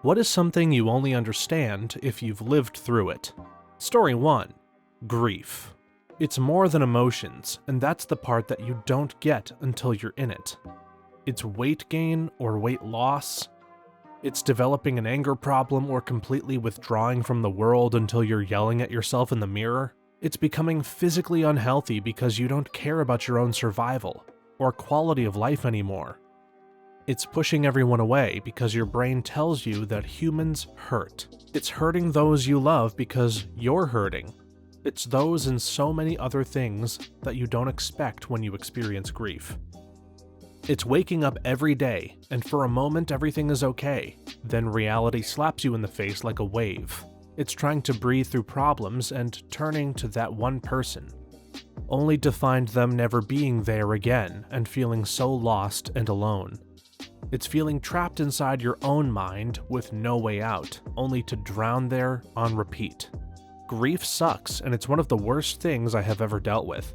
What is something you only understand if you've lived through it? Story 1. Grief. It's more than emotions, and that's the part that you don't get until you're in it. It's weight gain or weight loss. It's developing an anger problem or completely withdrawing from the world until you're yelling at yourself in the mirror. It's becoming physically unhealthy because you don't care about your own survival or quality of life anymore. It's pushing everyone away because your brain tells you that humans hurt. It's hurting those you love because you're hurting. It's those and so many other things that you don't expect when you experience grief. It's waking up every day, and for a moment everything is okay. Then reality slaps you in the face like a wave. It's trying to breathe through problems and turning to that one person, only to find them never being there again and feeling so lost and alone. It's feeling trapped inside your own mind with no way out, only to drown there on repeat. Grief sucks, and it's one of the worst things I have ever dealt with.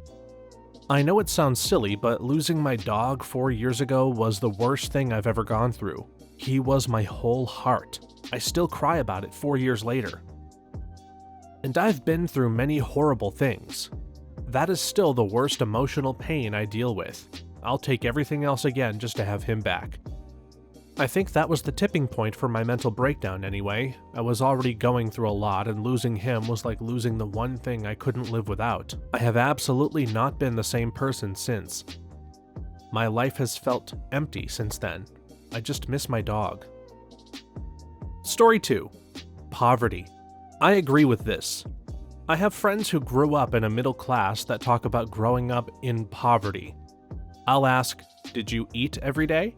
I know it sounds silly, but losing my dog 4 years ago was the worst thing I've ever gone through. He was my whole heart. I still cry about it 4 years later. And I've been through many horrible things. That is still the worst emotional pain I deal with. I'll take everything else again just to have him back. I think that was the tipping point for my mental breakdown anyway. I was already going through a lot, and losing him was like losing the one thing I couldn't live without. I have absolutely not been the same person since. My life has felt empty since then. I just miss my dog. Story 2. Poverty. I agree with this. I have friends who grew up in a middle class that talk about growing up in poverty. I'll ask, "Did you eat every day?"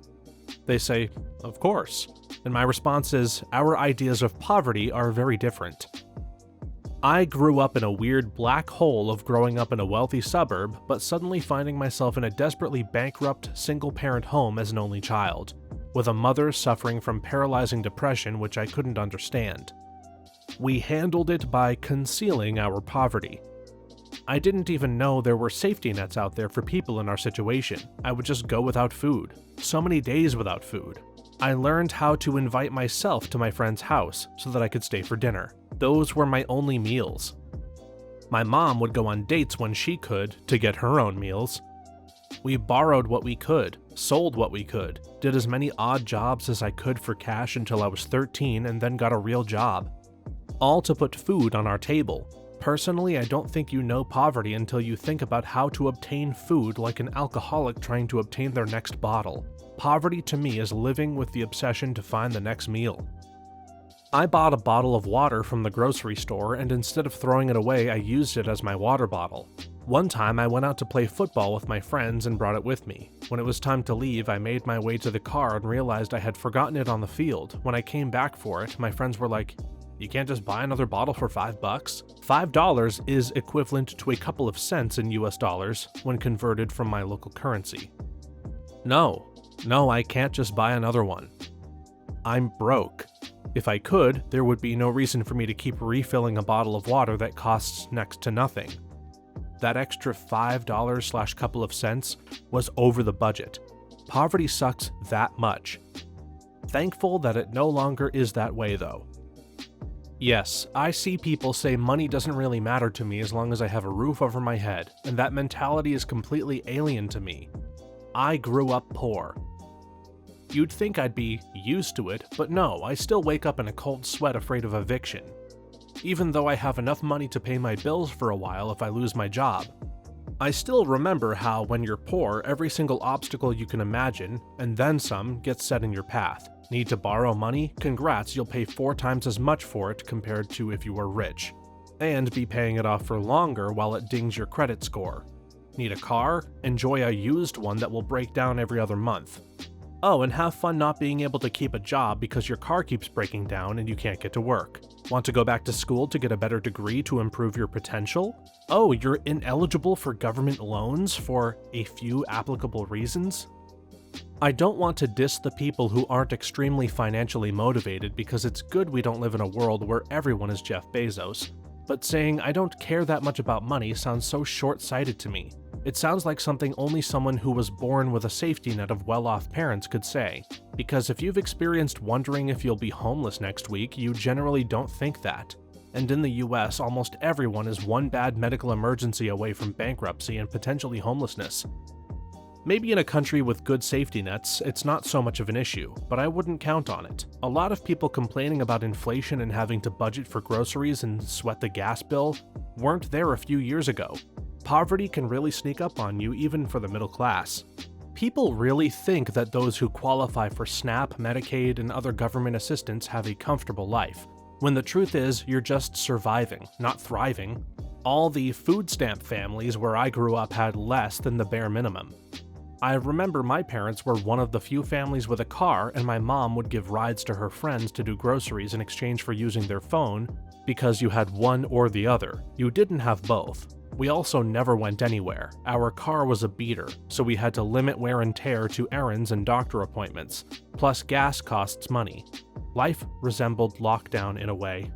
They say, "Of course." And my response is, our ideas of poverty are very different. I grew up in a weird black hole of growing up in a wealthy suburb, but suddenly finding myself in a desperately bankrupt single-parent home as an only child, with a mother suffering from paralyzing depression which I couldn't understand. We handled it by concealing our poverty. I didn't even know there were safety nets out there for people in our situation. I would just go without food. So many days without food. I learned how to invite myself to my friend's house so that I could stay for dinner. Those were my only meals. My mom would go on dates when she could to get her own meals. We borrowed what we could, sold what we could, did as many odd jobs as I could for cash until I was 13 and then got a real job. All to put food on our table. Personally, I don't think you know poverty until you think about how to obtain food like an alcoholic trying to obtain their next bottle. Poverty to me is living with the obsession to find the next meal. I bought a bottle of water from the grocery store, and instead of throwing it away, I used it as my water bottle. One time I went out to play football with my friends and brought it with me. When it was time to leave, I made my way to the car and realized I had forgotten it on the field. When I came back for it, my friends were like, "You can't just buy another bottle for $5? $5 is equivalent to a couple of cents in US dollars when converted from my local currency. No, I can't just buy another one. I'm broke. If I could, there would be no reason for me to keep refilling a bottle of water that costs next to nothing. That extra $5/couple of cents was over the budget. Poverty sucks that much. Thankful that it no longer is that way though. Yes, I see people say money doesn't really matter to me as long as I have a roof over my head, and that mentality is completely alien to me. I grew up poor. You'd think I'd be used to it, but no, I still wake up in a cold sweat afraid of eviction, even though I have enough money to pay my bills for a while if I lose my job. I still remember how when you're poor, every single obstacle you can imagine, and then some, gets set in your path. Need to borrow money? Congrats, you'll pay 4 times as much for it compared to if you were rich. And be paying it off for longer while it dings your credit score. Need a car? Enjoy a used one that will break down every other month. Oh, and have fun not being able to keep a job because your car keeps breaking down and you can't get to work. Want to go back to school to get a better degree to improve your potential? Oh, you're ineligible for government loans for a few applicable reasons? I don't want to diss the people who aren't extremely financially motivated because it's good we don't live in a world where everyone is Jeff Bezos, but saying I don't care that much about money sounds so short-sighted to me. It sounds like something only someone who was born with a safety net of well-off parents could say, because if you've experienced wondering if you'll be homeless next week, you generally don't think that. And in the US, almost everyone is one bad medical emergency away from bankruptcy and potentially homelessness. Maybe in a country with good safety nets, it's not so much of an issue, but I wouldn't count on it. A lot of people complaining about inflation and having to budget for groceries and sweat the gas bill weren't there a few years ago. Poverty can really sneak up on you even for the middle class. People really think that those who qualify for SNAP, Medicaid, and other government assistance have a comfortable life, when the truth is you're just surviving, not thriving. All the food stamp families where I grew up had less than the bare minimum. I remember my parents were one of the few families with a car, and my mom would give rides to her friends to do groceries in exchange for using their phone, because you had one or the other. You didn't have both. We also never went anywhere. Our car was a beater, so we had to limit wear and tear to errands and doctor appointments, plus gas costs money. Life resembled lockdown in a way.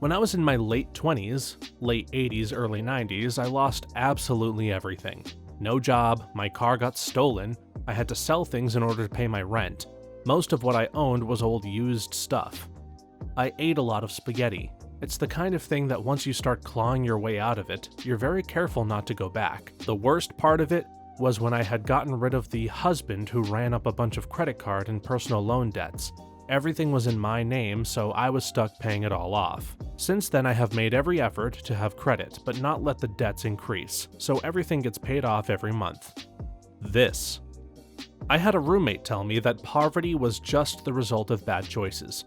When I was in my late 20s, late 80s, early 90s, I lost absolutely everything. No job, my car got stolen, I had to sell things in order to pay my rent. Most of what I owned was old used stuff. I ate a lot of spaghetti. It's the kind of thing that once you start clawing your way out of it, you're very careful not to go back. The worst part of it was when I had gotten rid of the husband who ran up a bunch of credit card and personal loan debts. Everything was in my name, so I was stuck paying it all off. Since then, I have made every effort to have credit, but not let the debts increase, so everything gets paid off every month. I had a roommate tell me that poverty was just the result of bad choices.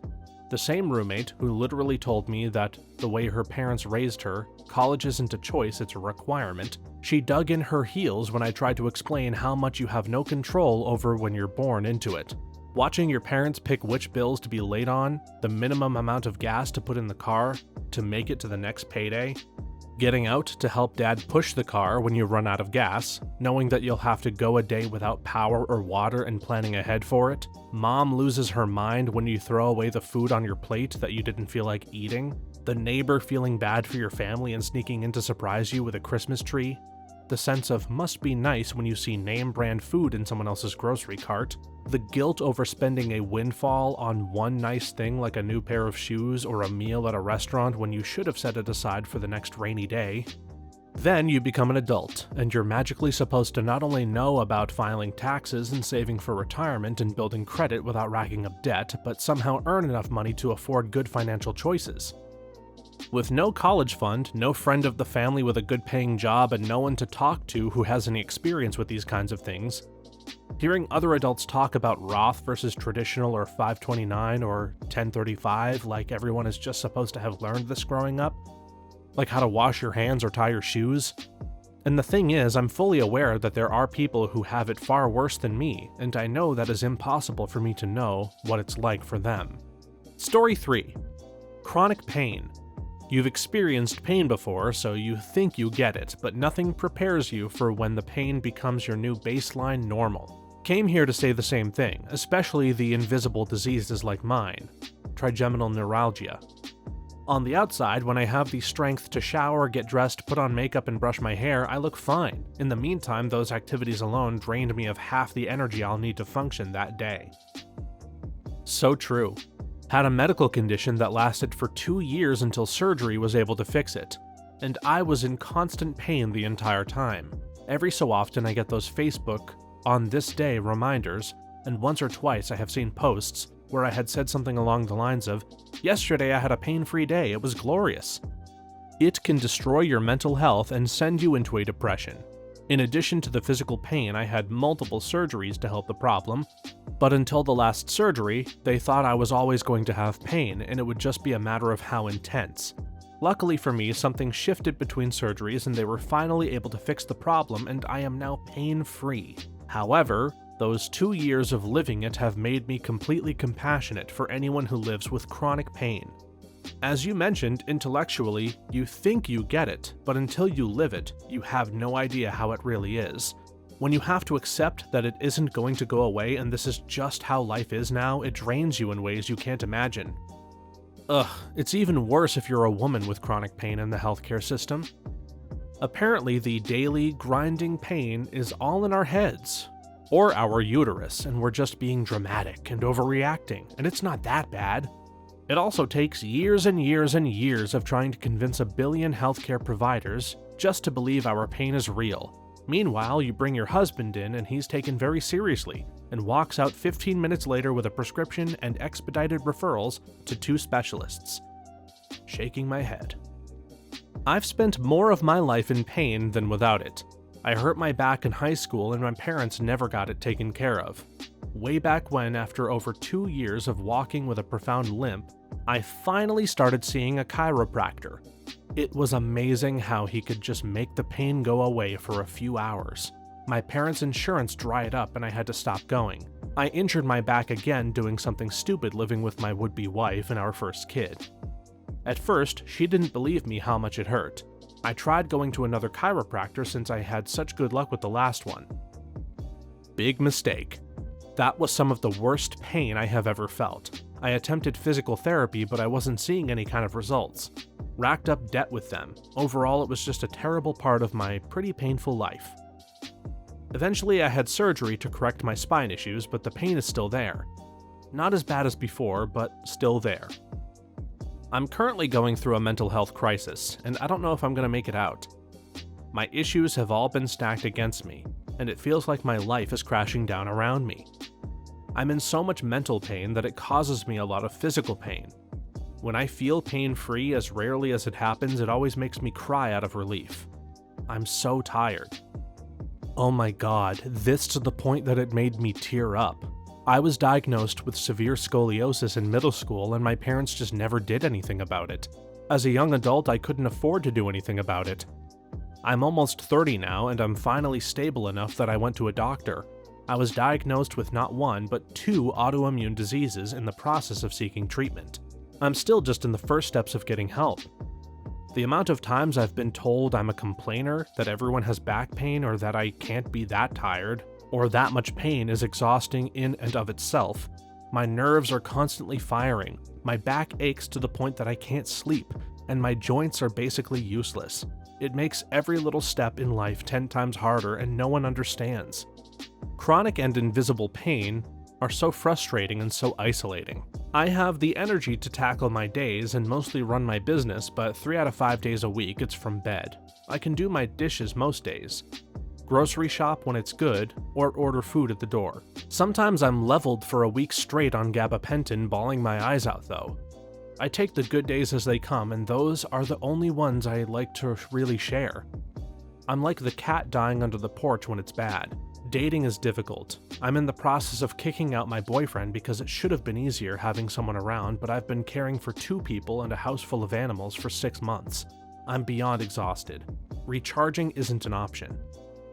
The same roommate who literally told me that the way her parents raised her, college isn't a choice, it's a requirement. She dug in her heels when I tried to explain how much you have no control over when you're born into it. Watching your parents pick which bills to be late on, the minimum amount of gas to put in the car to make it to the next payday, getting out to help dad push the car when you run out of gas, knowing that you'll have to go a day without power or water and planning ahead for it, mom loses her mind when you throw away the food on your plate that you didn't feel like eating, the neighbor feeling bad for your family and sneaking in to surprise you with a Christmas tree, the sense of must be nice when you see name brand food in someone else's grocery cart, the guilt over spending a windfall on one nice thing like a new pair of shoes or a meal at a restaurant when you should have set it aside for the next rainy day. Then you become an adult, and you're magically supposed to not only know about filing taxes and saving for retirement and building credit without racking up debt, but somehow earn enough money to afford good financial choices. With no college fund, no friend of the family with a good paying job, and no one to talk to who has any experience with these kinds of things, hearing other adults talk about Roth versus traditional or 529 or 1035 like everyone is just supposed to have learned this growing up, like how to wash your hands or tie your shoes. And the thing is, I'm fully aware that there are people who have it far worse than me, and I know that is impossible for me to know what it's like for them. Story 3. Chronic pain. You've experienced pain before, so you think you get it, but nothing prepares you for when the pain becomes your new baseline normal. Came here to say the same thing, especially the invisible diseases like mine, trigeminal neuralgia. On the outside, when I have the strength to shower, get dressed, put on makeup, and brush my hair, I look fine. In the meantime, those activities alone drained me of half the energy I'll need to function that day. So true. Had a medical condition that lasted for 2 years until surgery was able to fix it, and I was in constant pain the entire time. Every so often I get those Facebook "on this day" reminders, and once or twice I have seen posts where I had said something along the lines of, "Yesterday I had a pain-free day, it was glorious." It can destroy your mental health and send you into a depression. In addition to the physical pain, I had multiple surgeries to help the problem, but until the last surgery, they thought I was always going to have pain, and it would just be a matter of how intense. Luckily for me, something shifted between surgeries and they were finally able to fix the problem, and I am now pain-free. However, those 2 years of living it have made me completely compassionate for anyone who lives with chronic pain. As you mentioned, intellectually, you think you get it, but until you live it, you have no idea how it really is. When you have to accept that it isn't going to go away and this is just how life is now, it drains you in ways you can't imagine. It's even worse if you're a woman with chronic pain in the healthcare system. Apparently, the daily, grinding pain is all in our heads, or our uterus, and we're just being dramatic and overreacting, and it's not that bad. It also takes years and years and years of trying to convince a billion healthcare providers just to believe our pain is real. Meanwhile, you bring your husband in and he's taken very seriously and walks out 15 minutes later with a prescription and expedited referrals to 2 specialists. Shaking my head. I've spent more of my life in pain than without it. I hurt my back in high school and my parents never got it taken care of. Way back when, after over 2 years of walking with a profound limp, I finally started seeing a chiropractor. It was amazing how he could just make the pain go away for a few hours. My parents' insurance dried up and I had to stop going. I injured my back again doing something stupid living with my would-be wife and our first kid. At first, she didn't believe me how much it hurt. I tried going to another chiropractor since I had such good luck with the last one. Big mistake. That was some of the worst pain I have ever felt. I attempted physical therapy, but I wasn't seeing any kind of results. Racked up debt with them. Overall, it was just a terrible part of my pretty painful life. Eventually, I had surgery to correct my spine issues, but the pain is still there. Not as bad as before, but still there. I'm currently going through a mental health crisis, and I don't know if I'm going to make it out. My issues have all been stacked against me, and it feels like my life is crashing down around me. I'm in so much mental pain that it causes me a lot of physical pain. When I feel pain-free, as rarely as it happens, it always makes me cry out of relief. I'm so tired. Oh my god, this to the point that it made me tear up. I was diagnosed with severe scoliosis in middle school and my parents just never did anything about it. As a young adult, I couldn't afford to do anything about it. I'm almost 30 now and I'm finally stable enough that I went to a doctor. I was diagnosed with not 1, but 2 autoimmune diseases in the process of seeking treatment. I'm still just in the first steps of getting help. The amount of times I've been told I'm a complainer, that everyone has back pain, or that I can't be that tired, or that much pain is exhausting in and of itself. My nerves are constantly firing, my back aches to the point that I can't sleep, and my joints are basically useless. It makes every little step in life 10 times harder and no one understands. Chronic and invisible pain are so frustrating and so isolating. I have the energy to tackle my days and mostly run my business, but 3 out of 5 days a week it's from bed. I can do my dishes most days, grocery shop when it's good, or order food at the door. Sometimes I'm leveled for a week straight on gabapentin, bawling my eyes out though. I take the good days as they come, and those are the only ones I like to really share. I'm like the cat dying under the porch when it's bad. Dating is difficult. I'm in the process of kicking out my boyfriend because it should have been easier having someone around, but I've been caring for 2 people and a house full of animals for 6 months. I'm beyond exhausted. Recharging isn't an option.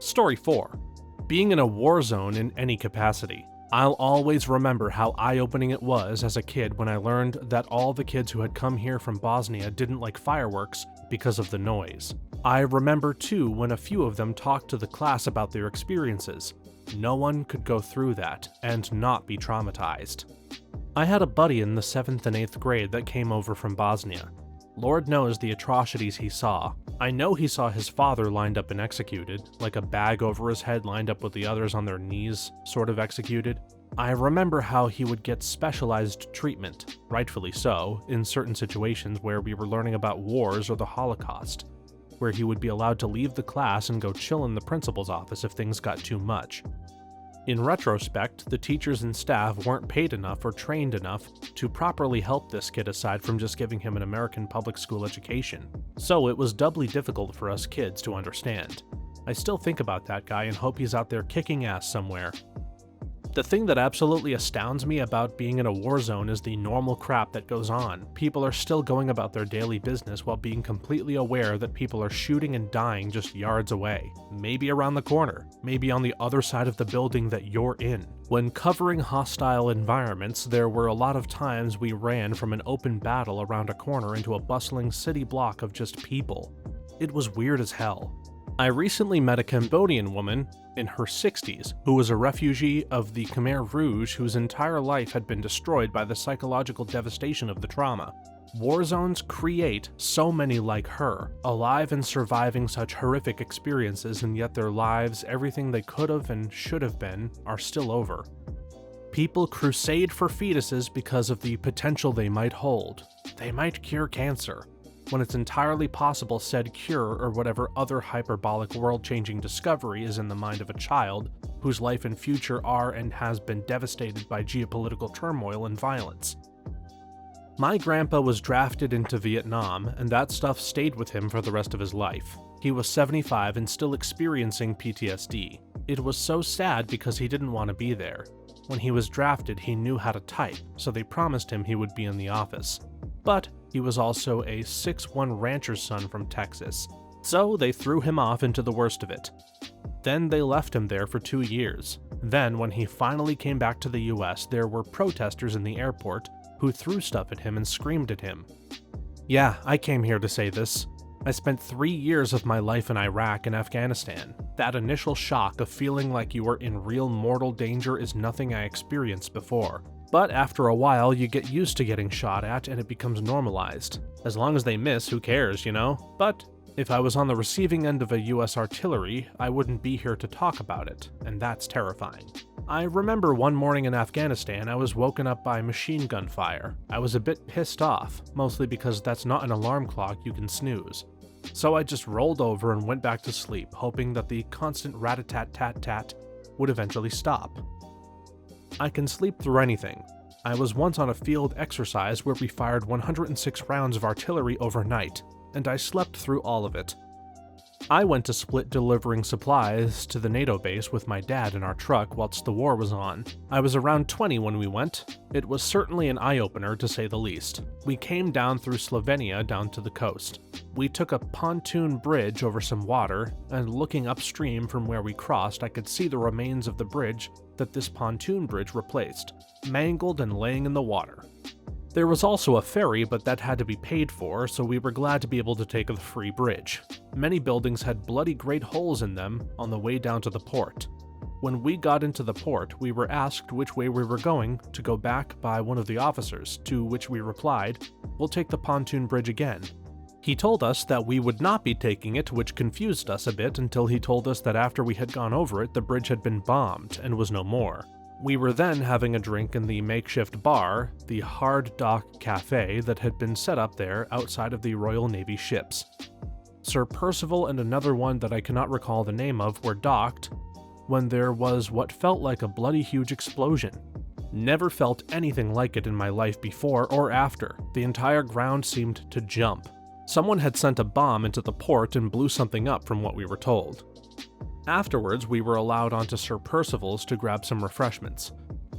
Story 4. Being in a war zone in any capacity. I'll always remember how eye-opening it was as a kid when I learned that all the kids who had come here from Bosnia didn't like fireworks because of the noise. I remember too when a few of them talked to the class about their experiences. No one could go through that and not be traumatized. I had a buddy in the 7th and 8th grade that came over from Bosnia. Lord knows the atrocities he saw. I know he saw his father lined up and executed, like a bag over his head lined up with the others on their knees, sort of executed. I remember how he would get specialized treatment, rightfully so, in certain situations where we were learning about wars or the Holocaust, where he would be allowed to leave the class and go chill in the principal's office if things got too much. In retrospect, the teachers and staff weren't paid enough or trained enough to properly help this kid aside from just giving him an American public school education. So it was doubly difficult for us kids to understand. I still think about that guy and hope he's out there kicking ass somewhere. The thing that absolutely astounds me about being in a war zone is the normal crap that goes on. People are still going about their daily business while being completely aware that people are shooting and dying just yards away. Maybe around the corner, maybe on the other side of the building that you're in. When covering hostile environments, there were a lot of times we ran from an open battle around a corner into a bustling city block of just people. It was weird as hell. I recently met a Cambodian woman in her 60s who was a refugee of the Khmer Rouge whose entire life had been destroyed by the psychological devastation of the trauma. War zones create so many like her, alive and surviving such horrific experiences, and yet their lives, everything they could have and should have been, are still over. People crusade for fetuses because of the potential they might hold. They might cure cancer, when it's entirely possible said cure or whatever other hyperbolic world-changing discovery is in the mind of a child whose life and future are and has been devastated by geopolitical turmoil and violence. My grandpa was drafted into Vietnam, and that stuff stayed with him for the rest of his life. He was 75 and still experiencing PTSD. It was so sad because he didn't want to be there. When he was drafted, he knew how to type, so they promised him he would be in the office. But he was also a 6'1" rancher's son from Texas, so they threw him off into the worst of it. Then they left him there for 2 years. Then, when he finally came back to the US, there were protesters in the airport who threw stuff at him and screamed at him. Yeah, I came here to say this. I spent 3 years of my life in Iraq and Afghanistan. That initial shock of feeling like you were in real mortal danger is nothing I experienced before. But after a while, you get used to getting shot at and it becomes normalized. As long as they miss, who cares, you know? But if I was on the receiving end of a US artillery, I wouldn't be here to talk about it, and that's terrifying. I remember one morning in Afghanistan, I was woken up by machine gun fire. I was a bit pissed off, mostly because that's not an alarm clock you can snooze. So I just rolled over and went back to sleep, hoping that the constant rat-a-tat-tat-tat would eventually stop. I can sleep through anything. I was once on a field exercise where we fired 106 rounds of artillery overnight, and I slept through all of it. I went to Split delivering supplies to the NATO base with my dad in our truck whilst the war was on. I was around 20 when we went. It was certainly an eye-opener to say the least. We came down through Slovenia down to the coast. We took a pontoon bridge over some water, and looking upstream from where we crossed, I could see the remains of the bridge that this pontoon bridge replaced, mangled and laying in the water. There was also a ferry, but that had to be paid for, so we were glad to be able to take the free bridge. Many buildings had bloody great holes in them on the way down to the port. When we got into the port, we were asked which way we were going to go back by one of the officers, to which we replied, "We'll take the pontoon bridge again." He told us that we would not be taking it, which confused us a bit until he told us that after we had gone over it, the bridge had been bombed and was no more. We were then having a drink in the makeshift bar, the Hard Dock Cafe, that had been set up there outside of the Royal Navy ships. Sir Percival and another one that I cannot recall the name of were docked when there was what felt like a bloody huge explosion. Never felt anything like it in my life before or after. The entire ground seemed to jump. Someone had sent a bomb into the port and blew something up from what we were told. Afterwards, we were allowed onto Sir Percival's to grab some refreshments.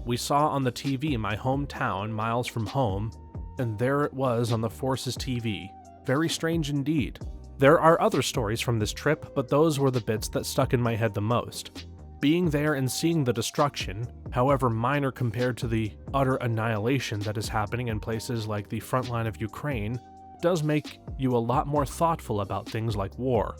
We saw on the TV my hometown miles from home, and there it was on the Force's TV. Very strange indeed. There are other stories from this trip, but those were the bits that stuck in my head the most. Being there and seeing the destruction, however minor compared to the utter annihilation that is happening in places like the front line of Ukraine, does make you a lot more thoughtful about things like war.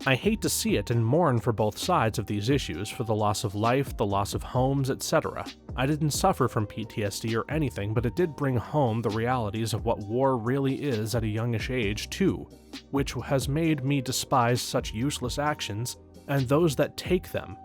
I hate to see it and mourn for both sides of these issues, for the loss of life, the loss of homes, etc. I didn't suffer from PTSD or anything, but it did bring home the realities of what war really is at a youngish age too, which has made me despise such useless actions and those that take them.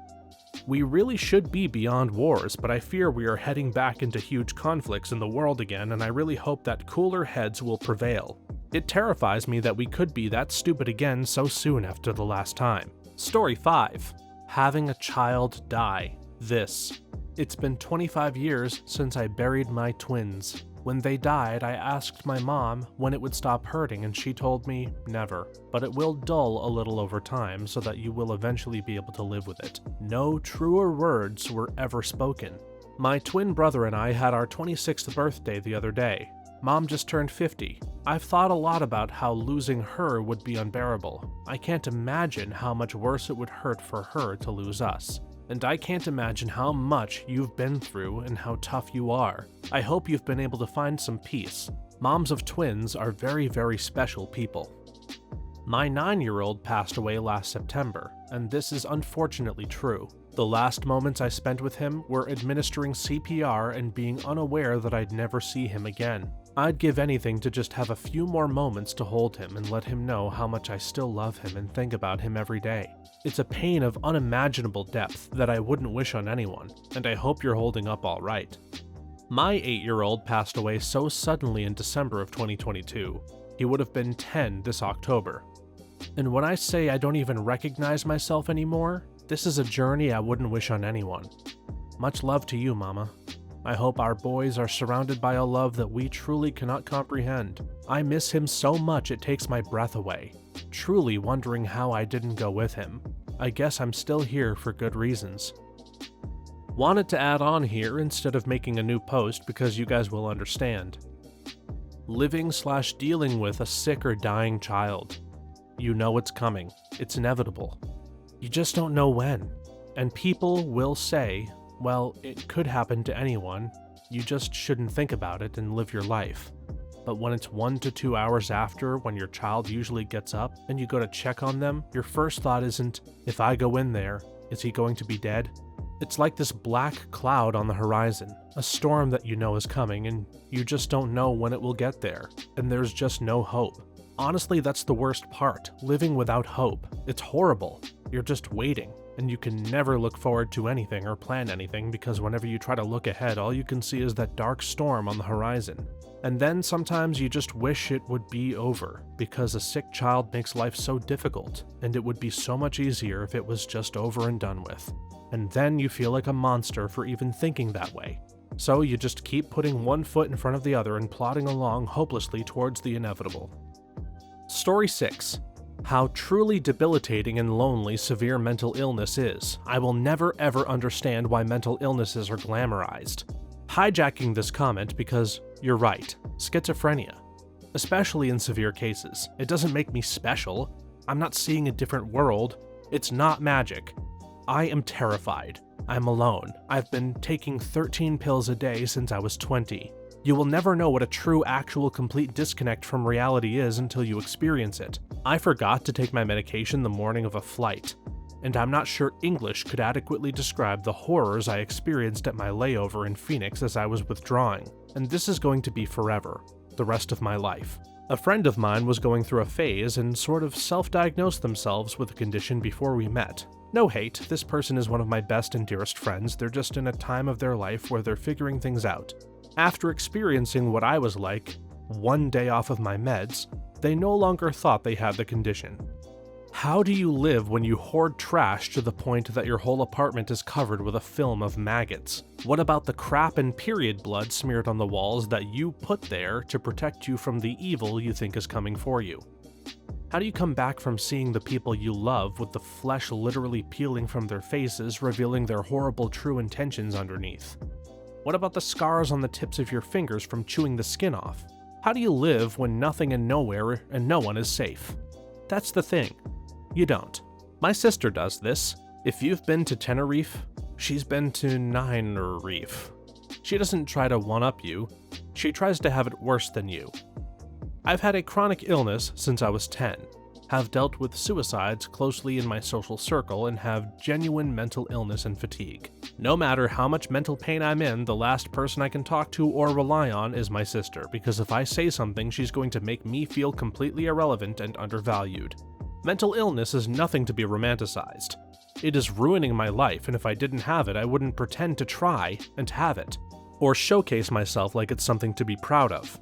We really should be beyond wars, but I fear we are heading back into huge conflicts in the world again, and I really hope that cooler heads will prevail. It terrifies me that we could be that stupid again so soon after the last time. Story 5. Having a child die. This. It's been 25 years since I buried my twins. When they died, I asked my mom when it would stop hurting, and she told me never. But it will dull a little over time so that you will eventually be able to live with it. No truer words were ever spoken. My twin brother and I had our 26th birthday the other day. Mom just turned 50. I've thought a lot about how losing her would be unbearable. I can't imagine how much worse it would hurt for her to lose us. And I can't imagine how much you've been through and how tough you are. I hope you've been able to find some peace. Moms of twins are very, very special people. My 9-year-old passed away last September, and this is unfortunately true. The last moments I spent with him were administering CPR and being unaware that I'd never see him again. I'd give anything to just have a few more moments to hold him and let him know how much I still love him and think about him every day. It's a pain of unimaginable depth that I wouldn't wish on anyone, and I hope you're holding up all right. My 8-year-old passed away so suddenly in December of 2022. He would have been 10 this October. And when I say I don't even recognize myself anymore, this is a journey I wouldn't wish on anyone. Much love to you, Mama. I hope our boys are surrounded by a love that we truly cannot comprehend. I miss him so much it takes my breath away, truly wondering how I didn't go with him. I guess I'm still here for good reasons. Wanted to add on here instead of making a new post because you guys will understand. Living/dealing with a sick or dying child. You know it's coming. It's inevitable. You just don't know when. And people will say, well, it could happen to anyone. You just shouldn't think about it and live your life. But when it's 1 to 2 hours after, when your child usually gets up and you go to check on them, your first thought isn't, if I go in there, is he going to be dead? It's like this black cloud on the horizon, a storm that you know is coming and you just don't know when it will get there, and there's just no hope. Honestly, that's the worst part, living without hope. It's horrible. You're just waiting, and you can never look forward to anything or plan anything because whenever you try to look ahead, all you can see is that dark storm on the horizon. And then sometimes you just wish it would be over, because a sick child makes life so difficult, and it would be so much easier if it was just over and done with. And then you feel like a monster for even thinking that way. So you just keep putting one foot in front of the other and plodding along hopelessly towards the inevitable. Story 6. How truly debilitating and lonely severe mental illness is. I will never ever understand why mental illnesses are glamorized. Hijacking this comment because you're right, schizophrenia. Especially in severe cases. It doesn't make me special. I'm not seeing a different world. It's not magic. I am terrified. I'm alone. I've been taking 13 pills a day since I was 20. You will never know what a true, actual, complete disconnect from reality is until you experience it. I forgot to take my medication the morning of a flight, and I'm not sure English could adequately describe the horrors I experienced at my layover in Phoenix as I was withdrawing, and this is going to be forever, the rest of my life. A friend of mine was going through a phase and sort of self-diagnosed themselves with a condition before we met. No hate, this person is one of my best and dearest friends, they're just in a time of their life where they're figuring things out. After experiencing what I was like, 1 day off of my meds, they no longer thought they had the condition. How do you live when you hoard trash to the point that your whole apartment is covered with a film of maggots? What about the crap and period blood smeared on the walls that you put there to protect you from the evil you think is coming for you? How do you come back from seeing the people you love with the flesh literally peeling from their faces, revealing their horrible true intentions underneath? What about the scars on the tips of your fingers from chewing the skin off? How do you live when nothing and nowhere and no one is safe? That's the thing. You don't. My sister does this. If you've been to Tenerife, she's been to Nine-Reef. She doesn't try to one-up you. She tries to have it worse than you. I've had a chronic illness since I was 10, have dealt with suicides closely in my social circle, and have genuine mental illness and fatigue. No matter how much mental pain I'm in, the last person I can talk to or rely on is my sister, because if I say something, she's going to make me feel completely irrelevant and undervalued. Mental illness is nothing to be romanticized. It is ruining my life, and if I didn't have it, I wouldn't pretend to try and have it, or showcase myself like it's something to be proud of.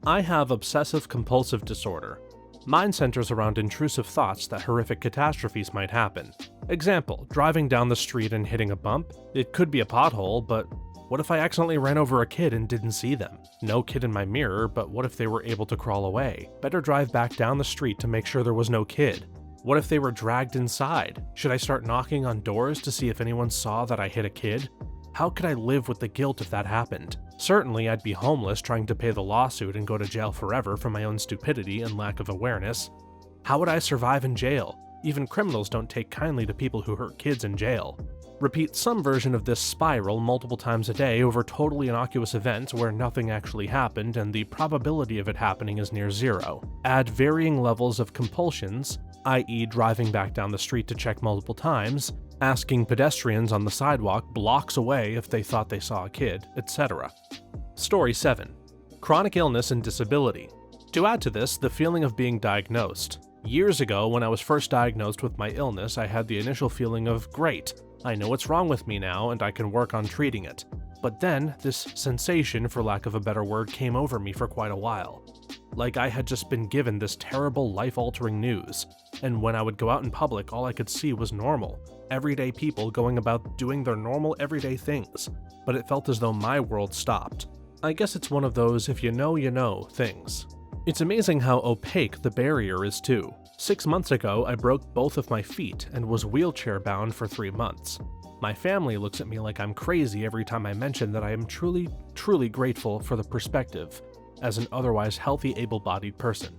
I have obsessive-compulsive disorder. Mine centers around intrusive thoughts that horrific catastrophes might happen. Example, driving down the street and hitting a bump. It could be a pothole, but what if I accidentally ran over a kid and didn't see them? No kid in my mirror, but what if they were able to crawl away? Better drive back down the street to make sure there was no kid. What if they were dragged inside? Should I start knocking on doors to see if anyone saw that I hit a kid? How could I live with the guilt if that happened? Certainly, I'd be homeless trying to pay the lawsuit and go to jail forever for my own stupidity and lack of awareness. How would I survive in jail? Even criminals don't take kindly to people who hurt kids in jail. Repeat some version of this spiral multiple times a day over totally innocuous events where nothing actually happened and the probability of it happening is near zero. Add varying levels of compulsions, i.e. driving back down the street to check multiple times, asking pedestrians on the sidewalk blocks away if they thought they saw a kid, etc. Story 7. Chronic illness and disability. To add to this, the feeling of being diagnosed. Years ago, when I was first diagnosed with my illness, I had the initial feeling of, great, I know what's wrong with me now and I can work on treating it. But then, this sensation, for lack of a better word, came over me for quite a while. Like I had just been given this terrible, life-altering news, and when I would go out in public, all I could see was normal, everyday people going about doing their normal, everyday things, but it felt as though my world stopped. I guess it's one of those if you know things. It's amazing how opaque the barrier is too. 6 months ago, I broke both of my feet and was wheelchair-bound for 3 months. My family looks at me like I'm crazy every time I mention that I am truly, truly grateful for the perspective as an otherwise healthy, able-bodied person.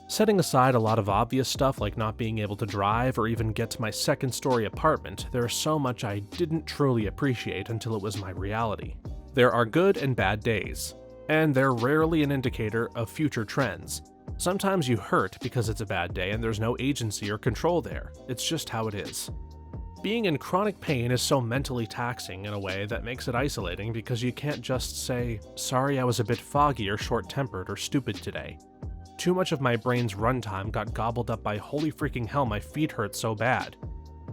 Setting aside a lot of obvious stuff like not being able to drive or even get to my second-story apartment, there is so much I didn't truly appreciate until it was my reality. There are good and bad days, and they're rarely an indicator of future trends. Sometimes you hurt because it's a bad day and there's no agency or control there. It's just how it is. Being in chronic pain is so mentally taxing in a way that makes it isolating because you can't just say, sorry I was a bit foggy or short-tempered or stupid today. Too much of my brain's runtime got gobbled up by holy freaking hell my feet hurt so bad.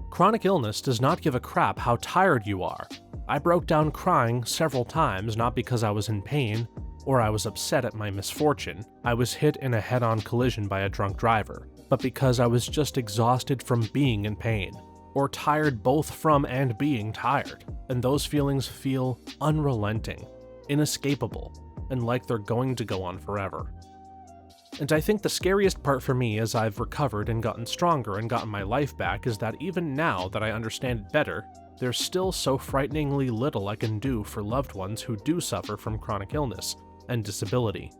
Chronic illness does not give a crap how tired you are. I broke down crying several times not because I was in pain or I was upset at my misfortune, I was hit in a head-on collision by a drunk driver, but because I was just exhausted from being in pain. Or tired both from and being tired, and those feelings feel unrelenting, inescapable, and like they're going to go on forever. And I think the scariest part for me as I've recovered and gotten stronger and gotten my life back is that even now that I understand it better, there's still so frighteningly little I can do for loved ones who do suffer from chronic illness and disability.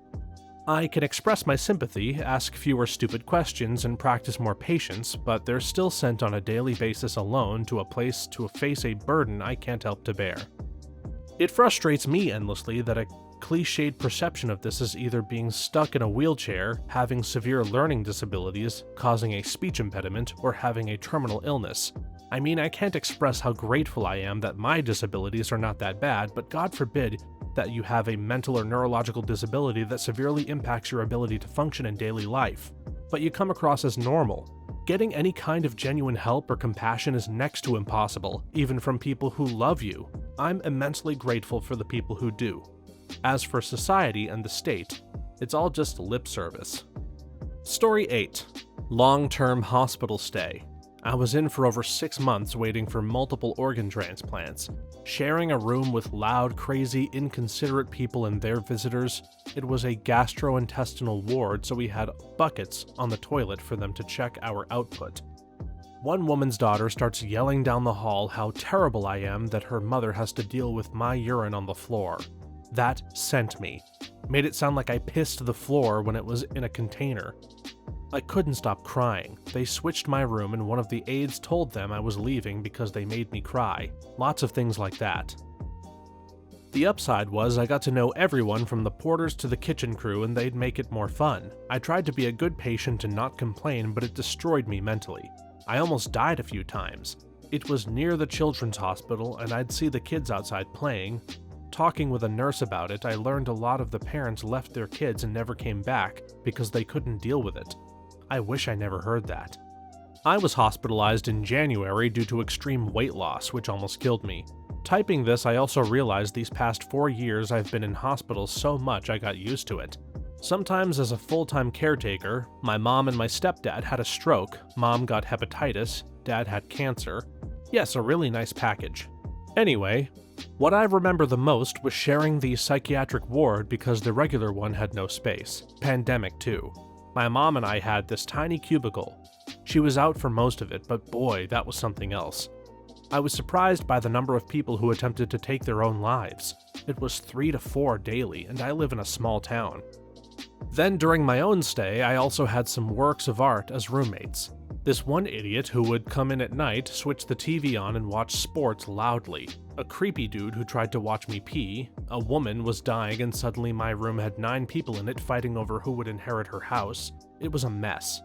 I can express my sympathy, ask fewer stupid questions, and practice more patience, but they're still sent on a daily basis alone to a place to face a burden I can't help to bear. It frustrates me endlessly that a cliched perception of this is either being stuck in a wheelchair, having severe learning disabilities, causing a speech impediment, or having a terminal illness. I mean, I can't express how grateful I am that my disabilities are not that bad, but God forbid that you have a mental or neurological disability that severely impacts your ability to function in daily life, but you come across as normal. Getting any kind of genuine help or compassion is next to impossible, even from people who love you. I'm immensely grateful for the people who do. As for society and the state, it's all just lip service. Story 8. Long-term hospital stay. I was in for over 6 months waiting for multiple organ transplants, sharing a room with loud, crazy, inconsiderate people and their visitors. It was a gastrointestinal ward, so we had buckets on the toilet for them to check our output. One woman's daughter starts yelling down the hall how terrible I am that her mother has to deal with my urine on the floor. That sent me. Made it sound like I pissed the floor when it was in a container. I couldn't stop crying. They switched my room and one of the aides told them I was leaving because they made me cry. Lots of things like that. The upside was I got to know everyone from the porters to the kitchen crew and they'd make it more fun. I tried to be a good patient and not complain, but it destroyed me mentally. I almost died a few times. It was near the children's hospital and I'd see the kids outside playing. Talking with a nurse about it, I learned a lot of the parents left their kids and never came back because they couldn't deal with it. I wish I never heard that. I was hospitalized in January due to extreme weight loss, which almost killed me. Typing this, I also realized these past 4 years I've been in hospital so much I got used to it. Sometimes as a full-time caretaker, my mom and my stepdad had a stroke, mom got hepatitis, dad had cancer. Yes, a really nice package. Anyway, what I remember the most was sharing the psychiatric ward because the regular one had no space. Pandemic too. My mom and I had this tiny cubicle. She was out for most of it, but boy, that was something else. I was surprised by the number of people who attempted to take their own lives. It was 3 to 4 daily, and I live in a small town. Then during my own stay, I also had some works of art as roommates. This one idiot who would come in at night, switch the TV on and watch sports loudly. A creepy dude who tried to watch me pee. A woman was dying and suddenly my room had 9 people in it fighting over who would inherit her house. It was a mess.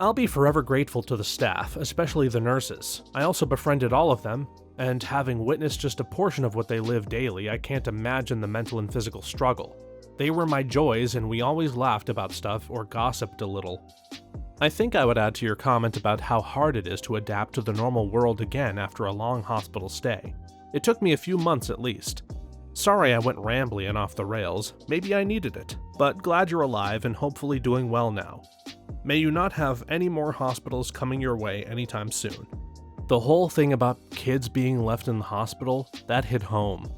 I'll be forever grateful to the staff, especially the nurses. I also befriended all of them, and having witnessed just a portion of what they live daily, I can't imagine the mental and physical struggle. They were my joys, and we always laughed about stuff or gossiped a little. I think I would add to your comment about how hard it is to adapt to the normal world again after a long hospital stay. It took me a few months at least. Sorry I went rambly and off the rails, maybe I needed it, but glad you're alive and hopefully doing well now. May you not have any more hospitals coming your way anytime soon. The whole thing about kids being left in the hospital, that hit home.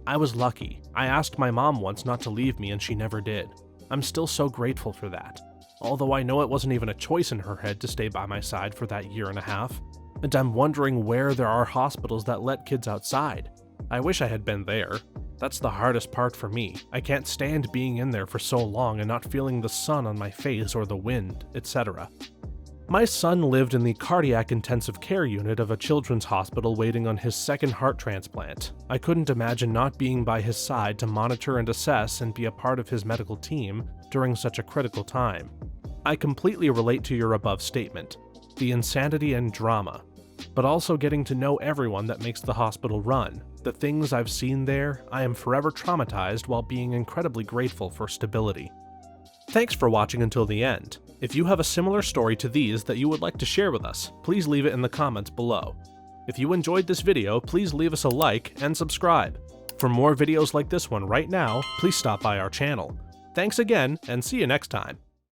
I was lucky. I asked my mom once not to leave me and she never did. I'm still so grateful for that. Although I know it wasn't even a choice in her head to stay by my side for that year and a half. And I'm wondering where there are hospitals that let kids outside. I wish I had been there. That's the hardest part for me. I can't stand being in there for so long and not feeling the sun on my face or the wind, etc. My son lived in the cardiac intensive care unit of a children's hospital waiting on his second heart transplant. I couldn't imagine not being by his side to monitor and assess and be a part of his medical team during such a critical time. I completely relate to your above statement, the insanity and drama, but also getting to know everyone that makes the hospital run. The things I've seen there, I am forever traumatized while being incredibly grateful for stability. Thanks for watching until the end. If you have a similar story to these that you would like to share with us, please leave it in the comments below. If you enjoyed this video, please leave us a like and subscribe. For more videos like this one right now, please stop by our channel. Thanks again, and see you next time.